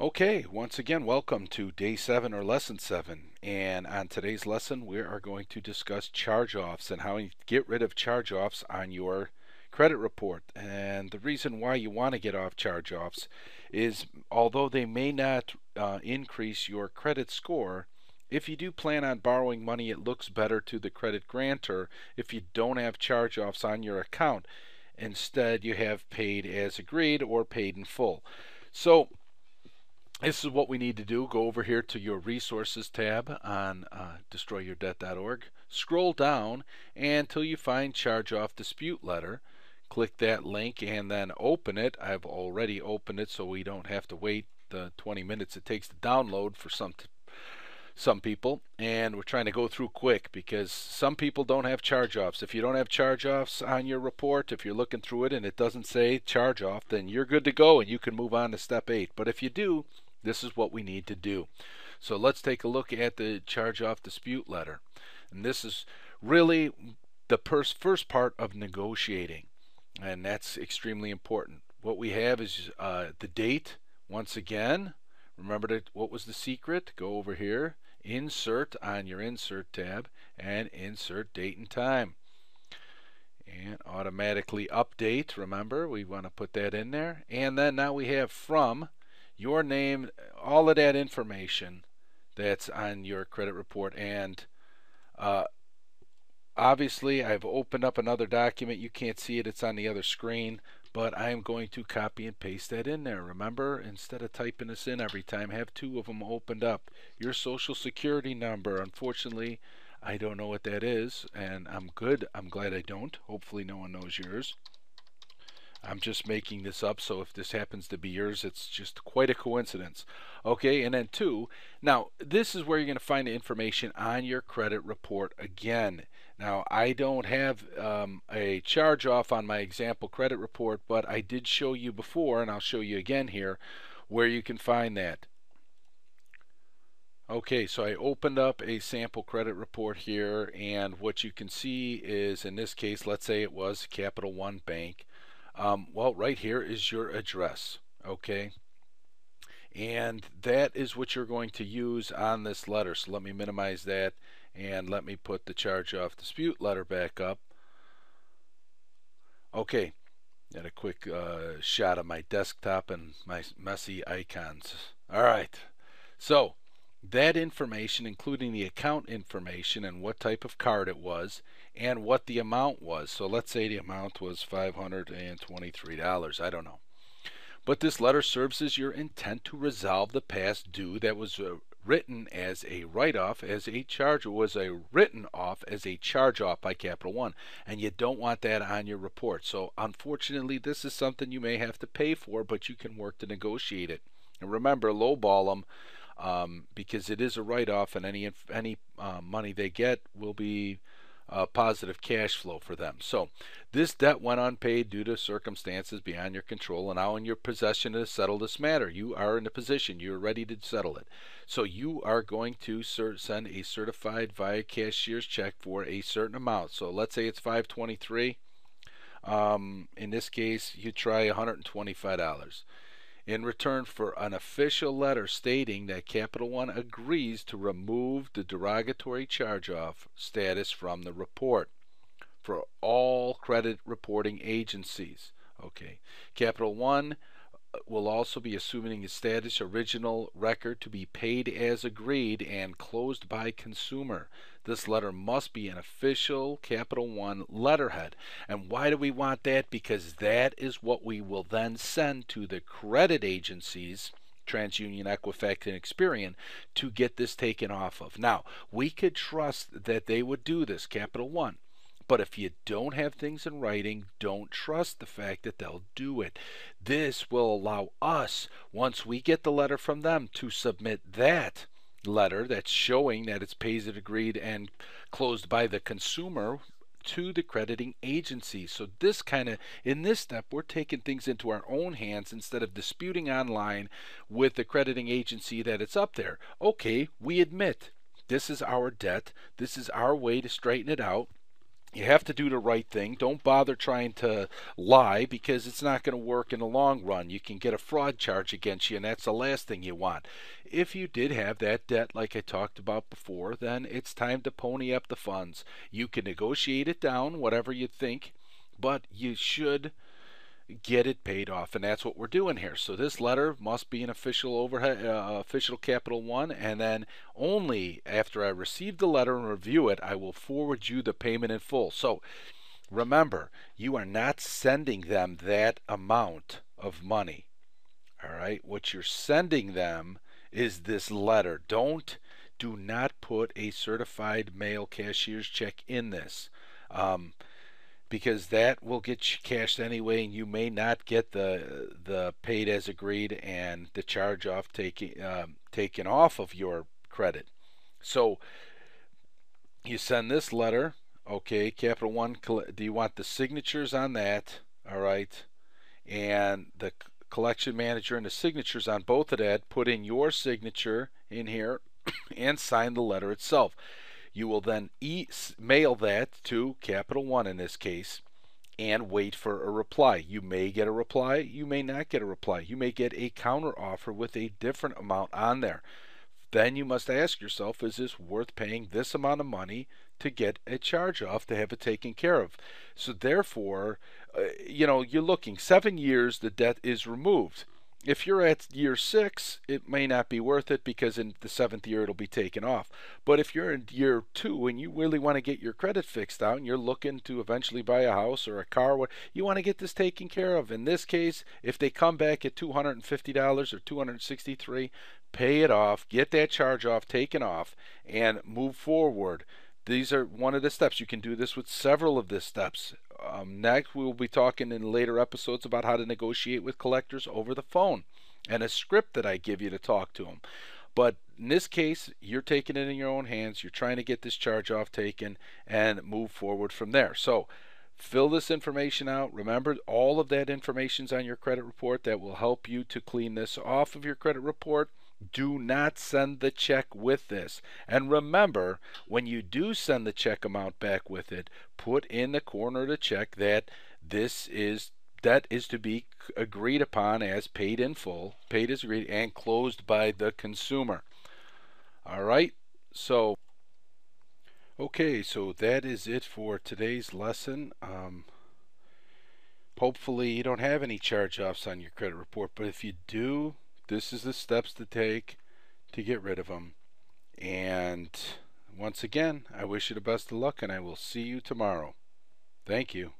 Okay, once again, welcome to day 7 or lesson 7. And on today's lesson, we are going to discuss charge-offs and how you get rid of charge-offs on your credit report. And the reason why you want to get off charge-offs is although they may not increase your credit score, if you do plan on borrowing money, it looks better to the credit grantor if you don't have charge-offs on your account. Instead, you have paid as agreed or paid in full. So, this is what we need to do. Go over here to your resources tab on destroyyourdebt.org. Scroll down until you find charge off dispute letter. Click that link and then open it. I've already opened it so we don't have to wait the 20 minutes it takes to download for some people. And we're trying to go through quick because some people don't have charge-offs. If you don't have charge-offs on your report, if you're looking through it and it doesn't say charge-off, then you're good to go and you can move on to step 8. But if you do, this is what we need to do. So let's take a look at the charge-off dispute letter. And this is really the first part of negotiating, and that's extremely important. What we have is the date. Once again, remember what was the secret? Go over here, insert on your insert tab, and insert date and time. And automatically update, remember, we want to put that in there. And then now we have from, your name, all of that information that's on your credit report. And obviously I've opened up another document. You can't see it, it's on the other screen, but I'm going to copy and paste that in there. Remember, instead of typing this in every time, have two of them opened up. Your social security number, unfortunately I don't know what that is, and I'm glad I don't. Hopefully no one knows yours. I'm just making this up, so if this happens to be yours, it's just quite a coincidence. Okay, and then 2. Now, this is where you're going to find the information on your credit report again. Now, I don't have a charge-off on my example credit report, but I did show you before, and I'll show you again here, where you can find that. Okay, so I opened up a sample credit report here, and what you can see is, in this case, let's say it was Capital One Bank. Well, right here is your address, okay? And that is what you're going to use on this letter. So let me minimize that and let me put the charge-off dispute letter back up. Okay, got a quick shot of my desktop and my messy icons. All right, so that information, including the account information and what type of card it was and what the amount was. So let's say the amount was $523. I don't know. But this letter serves as your intent to resolve the past due that was written as a write-off, as a charge, was written off as a charge-off by Capital One, and you don't want that on your report. So unfortunately, this is something you may have to pay for, but you can work to negotiate it. And remember, lowball them. Because it is a write-off, and any money they get will be positive cash flow for them. So this debt went unpaid due to circumstances beyond your control, and now in your possession to settle this matter. You are in a position, you're ready to settle it. So you are going to send a certified via cashier's check for a certain amount. So let's say it's $523. In this case, you try $125. In return for an official letter stating that Capital One agrees to remove the derogatory charge-off status from the report for all credit reporting agencies. Okay, Capital One will also be assuming the status original record to be paid as agreed and closed by consumer. This letter must be an official Capital One letterhead. And why do we want that? Because that is what we will then send to the credit agencies, TransUnion, Equifax, and Experian, to get this taken off of. Now, we could trust that they would do this, Capital One. But if you don't have things in writing, don't trust the fact that they'll do it. This will allow us, once we get the letter from them, to submit that letter that's showing that it's paid as agreed and closed by the consumer to the crediting agency. So this in this step, we're taking things into our own hands instead of disputing online with the crediting agency that it's up there. Okay, we admit this is our debt. This is our way to straighten it out. You have to do the right thing. Don't bother trying to lie because it's not going to work in the long run. You can get a fraud charge against you, and that's the last thing you want. If you did have that debt, like I talked about before, then it's time to pony up the funds. You can negotiate it down, whatever you think, but you should get it paid off, and that's what we're doing here. So this letter must be an official overhead, official Capital One, and then only after I receive the letter and review it, I will forward you the payment in full. So remember, you are not sending them that amount of money. All right, what you're sending them is this letter. Do not put a certified mail cashier's check in this. Because that will get you cashed anyway, and you may not get the paid as agreed and the charge off taken off of your credit. So you send this letter, okay, Capital One. Do you want the signatures on that? All right, and the collection manager and the signatures on both of that. Put in your signature in here and sign the letter itself. You will then mail that to Capital One in this case and wait for a reply. You may get a reply, you may not get a reply. You may get a counter offer with a different amount on there. Then you must ask yourself, is this worth paying this amount of money to get a charge off to have it taken care of? So therefore, you're looking 7 years, the debt is removed. If you're at year 6, it may not be worth it because in the 7th year it'll be taken off. But if you're in year 2 and you really want to get your credit fixed out and you're looking to eventually buy a house or a car, you want to get this taken care of. In this case, if they come back at $250 or $263, pay it off, get that charge off taken off, and move forward. These are one of the steps. You can do this with several of the steps. Next, we will be talking in later episodes about how to negotiate with collectors over the phone and a script that I give you to talk to them. But in this case, you're taking it in your own hands. You're trying to get this charge off taken and move forward from there. So fill this information out. Remember, all of that information is on your credit report. That will help you to clean this off of your credit report. Do not send the check with this. And remember, when you do send the check amount back with it, put in the corner of the check that that is to be agreed upon as paid in full, paid as agreed, and closed by the consumer. All right. So, okay, so that is it for today's lesson. Hopefully you don't have any charge-offs on your credit report, but if you do, this is the steps to take to get rid of them. And once again, I wish you the best of luck, and I will see you tomorrow. Thank you.